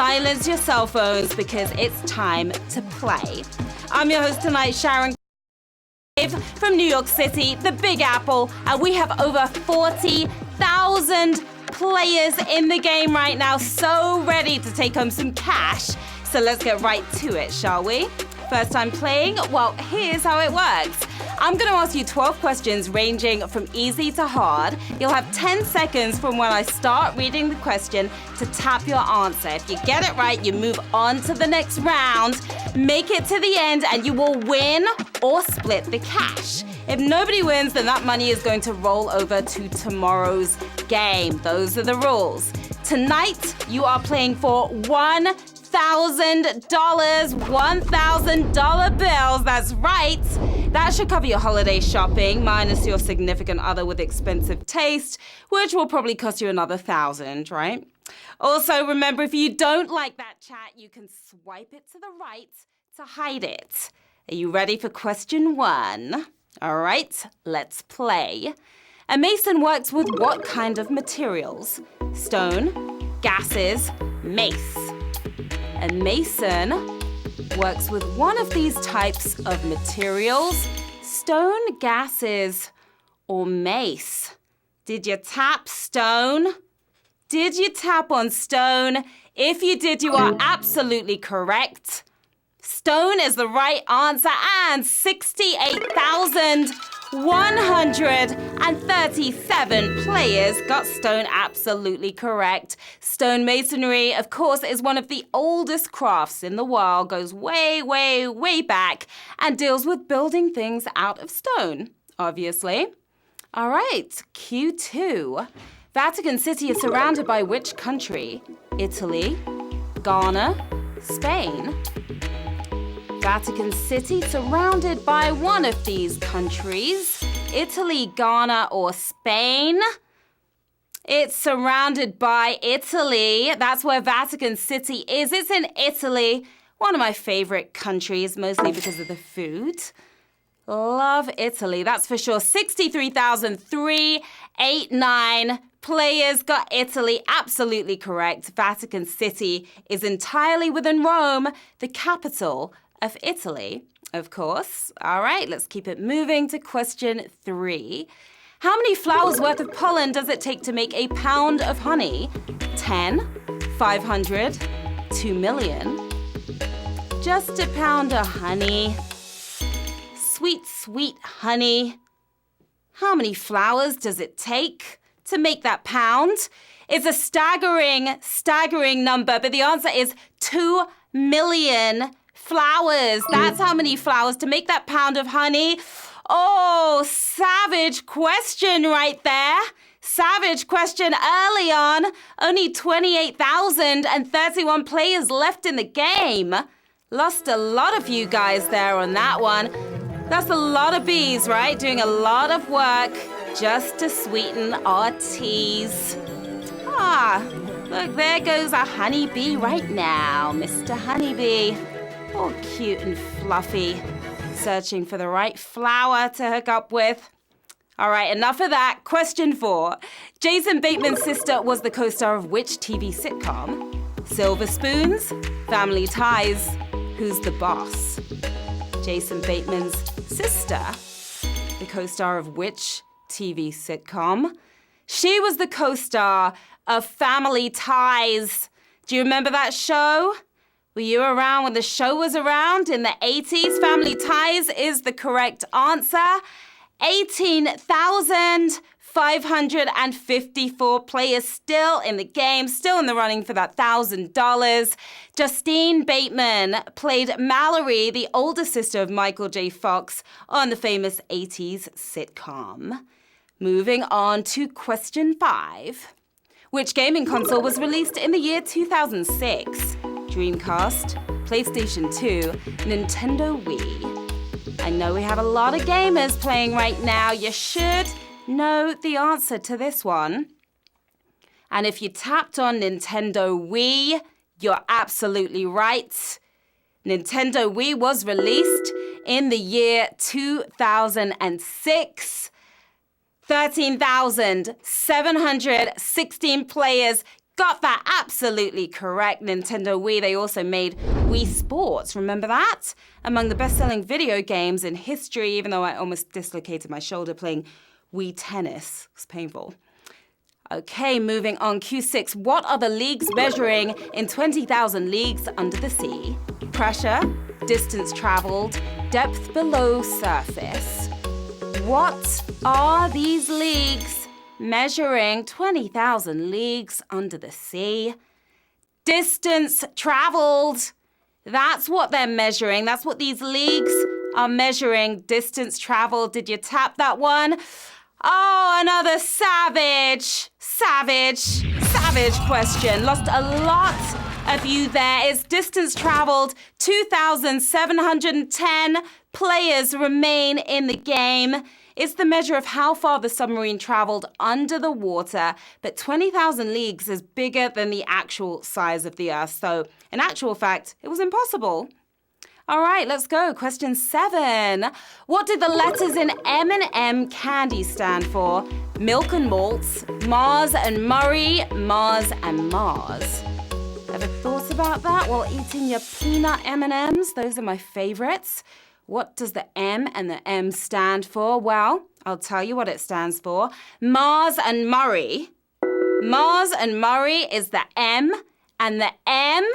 silence your cell phones because it's time to play. I'm your host tonight, Sharon, from New York City, the Big Apple, and we have over 40,000 players in the game right now, so ready to take home some cash. So let's get right to it, shall we? First time playing? Well, here's how it works. I'm going to ask you 12 questions ranging from easy to hard. You'll have 10 seconds from when I start reading the question to tap your answer. If you get it right, you move on to the next round, make it to the end, and you will win or split the cash. If nobody wins, then that money is going to roll over to tomorrow's game. Those are the rules. Tonight, you are playing for $1,000, $1,000 bills. That's right. That should cover your holiday shopping, minus your significant other with expensive taste, which will probably cost you another $1,000, right? Also, remember, if you don't like that chat, you can swipe it to the right to hide it. Are you ready for question 1? All right, let's play. A mason works with what kind of materials? Stone, gases, mace. A mason works with one of these types of materials: stone, gases, or mace. Did you tap stone? Did you tap on stone? If you did, you are absolutely correct. Stone is the right answer, and 68,137 players got stone absolutely correct. Stonemasonry, of course, is one of the oldest crafts in the world, goes way, way, way back, and deals with building things out of stone, obviously. All right, Q2. Vatican City is surrounded by which country? Italy, Ghana, Spain. Vatican City surrounded by one of these countries. Italy, Ghana, or Spain? It's surrounded by Italy. That's where Vatican City is. It's in Italy, one of my favorite countries, mostly because of the food. Love Italy, that's for sure. 63,389 players got Italy absolutely correct. Vatican City is entirely within Rome, the capital of Italy, of course. All right, let's keep it moving to question 3. How many flowers worth of pollen does it take to make a pound of honey? 10, 500, 2 million. Just a pound of honey. Sweet, sweet honey. How many flowers does it take to make that pound? It's a staggering number, but the answer is 2 million flowers. That's how many flowers to make that pound of honey. Oh, savage question right there. Savage question early on. Only 28,031 players left in the game. Lost a lot of you guys there on that one. That's a lot of bees, right? Doing a lot of work just to sweeten our teas. Ah, look, there goes a honeybee right now, Mr. Honeybee. All cute and fluffy, searching for the right flower to hook up with. All right, enough of that. Question 4. Jason Bateman's sister was the co-star of which TV sitcom? Silver Spoons, Family Ties, Who's the Boss? Jason Bateman's sister, the co-star of which TV sitcom? She was the co-star of Family Ties. Do you remember that show? Were you around when the show was around in the 80s? Family Ties is the correct answer. 18,554 players still in the game, still in the running for that $1,000. Justine Bateman played Mallory, the older sister of Michael J. Fox, on the famous 80s sitcom. Moving on to question 5. Which gaming console was released in the year 2006? Dreamcast, PlayStation 2, Nintendo Wii. I know we have a lot of gamers playing right now. You should know the answer to this one. And if you tapped on Nintendo Wii, you're absolutely right. Nintendo Wii was released in the year 2006. 13,716 players got that absolutely correct. Nintendo Wii, they also made Wii Sports. Remember that? Among the best-selling video games in history, even though I almost dislocated my shoulder playing Wii Tennis. It was painful. Okay, moving on. Q6. What are the leagues measuring in 20,000 leagues under the sea? Pressure, distance traveled, depth below surface. What are these leagues measuring 20,000 leagues under the sea? Distance traveled. That's what they're measuring. That's what these leagues are measuring. Distance traveled. Did you tap that one? Oh, another savage question. Lost a lot of you there. It's distance traveled. 2,710 players remain in the game. It's the measure of how far the submarine traveled under the water, but 20,000 leagues is bigger than the actual size of the Earth. So, in actual fact, it was impossible. All right, let's go. Question 7. What did the letters in M&M candy stand for? Milk and malts, Mars and Murray, Mars and Mars. Ever thought about that while eating your peanut M&Ms? Those are my favorites. What does the M and the M stand for? Well, I'll tell you what it stands for. Mars and Murray. Mars and Murray is the M, and the M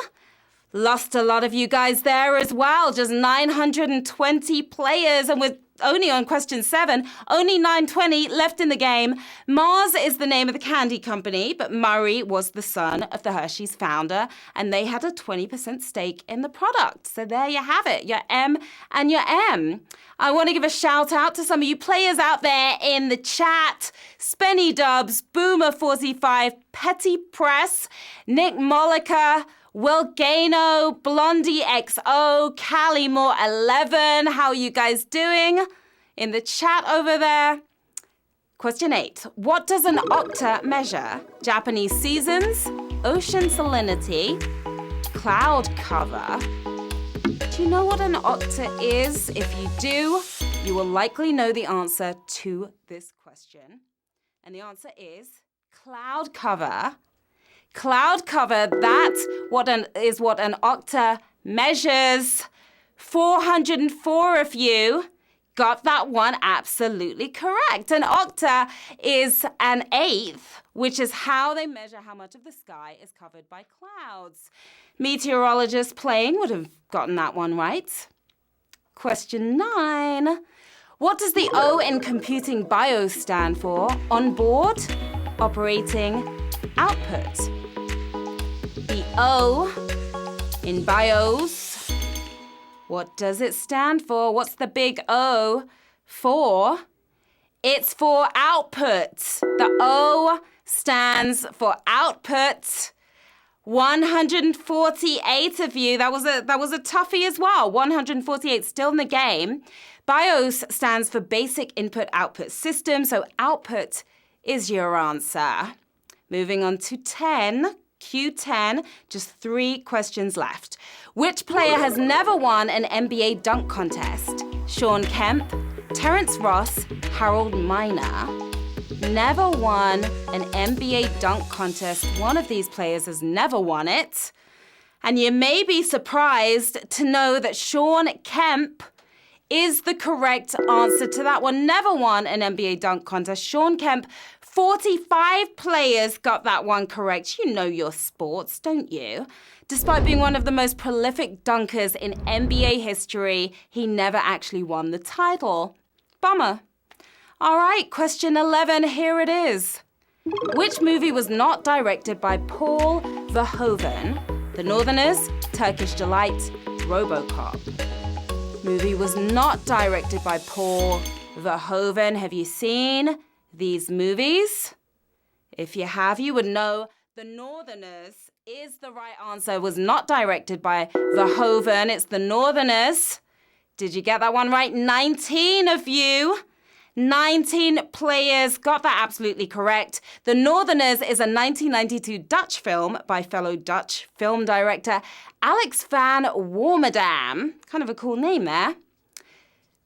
lost a lot of you guys there as well. Just 920 players, and we're only on question 7. Only 920 left in the game. Mars is the name of the candy company, but Murray was the son of the Hershey's founder, and they had a 20% stake in the product. So there you have it, your M and your M. I want to give a shout out to some of you players out there in the chat. Spenny Dubs, Boomer45, Petty Press, Nick Mollica, Will Gano, Blondie XO, Callie Moore 11. How are you guys doing in the chat over there? Question 8. What does an octa measure? Japanese seasons, ocean salinity, cloud cover. Do you know what an octa is? If you do, you will likely know the answer to this question. And the answer is cloud cover. Cloud cover, that's what an octa measures. 404 of you got that one absolutely correct. An octa is an eighth, which is how they measure how much of the sky is covered by clouds. Meteorologists playing would have gotten that one right. Question 9. What does the O in computing BIOS stand for? Onboard, operating, output. The O in BIOS, what does it stand for? What's the big O for? It's for output. The O stands for output. 148 of you. That was a toughie as well. 148 still in the game. BIOS stands for Basic Input Output System, so output is your answer. Moving on to 10, Q10, just 3 questions left. Which player has never won an NBA dunk contest? Shawn Kemp, Terrence Ross, Harold Miner. Never won an NBA dunk contest. One of these players has never won it. And you may be surprised to know that Shawn Kemp is the correct answer to that one. Never won an NBA dunk contest. Shawn Kemp, 45 players got that one correct. You know your sports, don't you? Despite being one of the most prolific dunkers in NBA history, he never actually won the title. Bummer. All right, question 11, here it is. Which movie was not directed by Paul Verhoeven? The Northerners, Turkish Delight, RoboCop. Movie was not directed by Paul Verhoeven. Have you seen these movies? If you have, you would know The Northerners is the right answer. Was not directed by Verhoeven. It's The Northerners. Did you get that one right? 19 of you. 19 players got that absolutely correct. The Northerners is a 1992 Dutch film by fellow Dutch film director Alex van Warmerdam. Kind of a cool name there.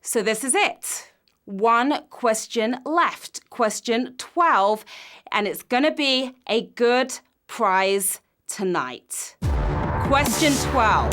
So this is it. 1 question left. Question 12. And it's going to be a good prize tonight. Question 12.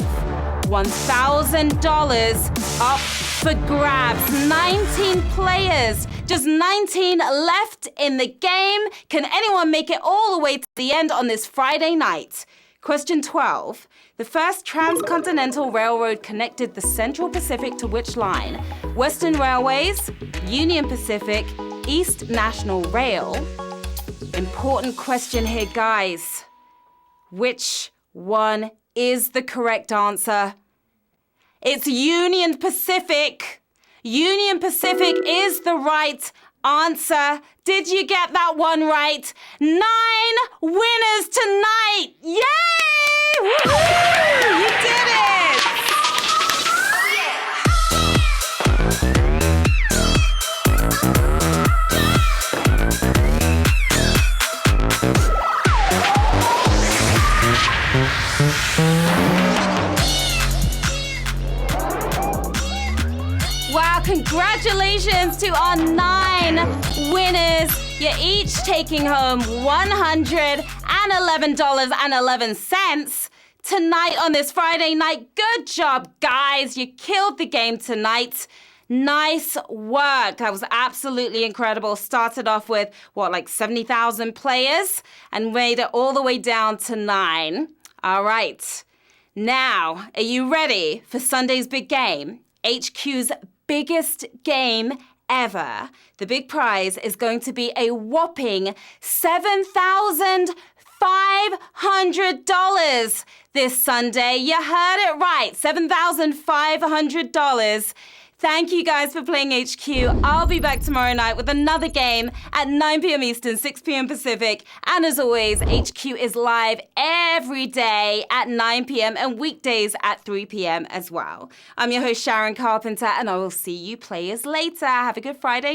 $1,000 up for grabs. 19 players. Just 19 left in the game. Can anyone make it all the way to the end on this Friday night? Question 12. The first transcontinental railroad connected the Central Pacific to which line? Western Railways, Union Pacific, East National Rail. Important question here, guys. Which one is the correct answer? It's Union Pacific. Union Pacific is the right answer. Did you get that one right? 9 winners tonight. Yay! Woo-hoo! You did it! Wow, congratulations to our 9 winners. You're each taking home $111.11 tonight on this Friday night. Good job, guys. You killed the game tonight. Nice work. That was absolutely incredible. Started off with, 70,000 players and made it all the way down to 9. All right. Now, are you ready for Sunday's big game? HQ's biggest game ever. The big prize is going to be a whopping $7,500 this Sunday. You heard it right, $7,500. Thank you guys for playing HQ. I'll be back tomorrow night with another game at 9 p.m. Eastern, 6 p.m. Pacific. And as always, HQ is live every day at 9 p.m. and weekdays at 3 p.m. as well. I'm your host, Sharon Carpenter, and I will see you players later. Have a good Friday.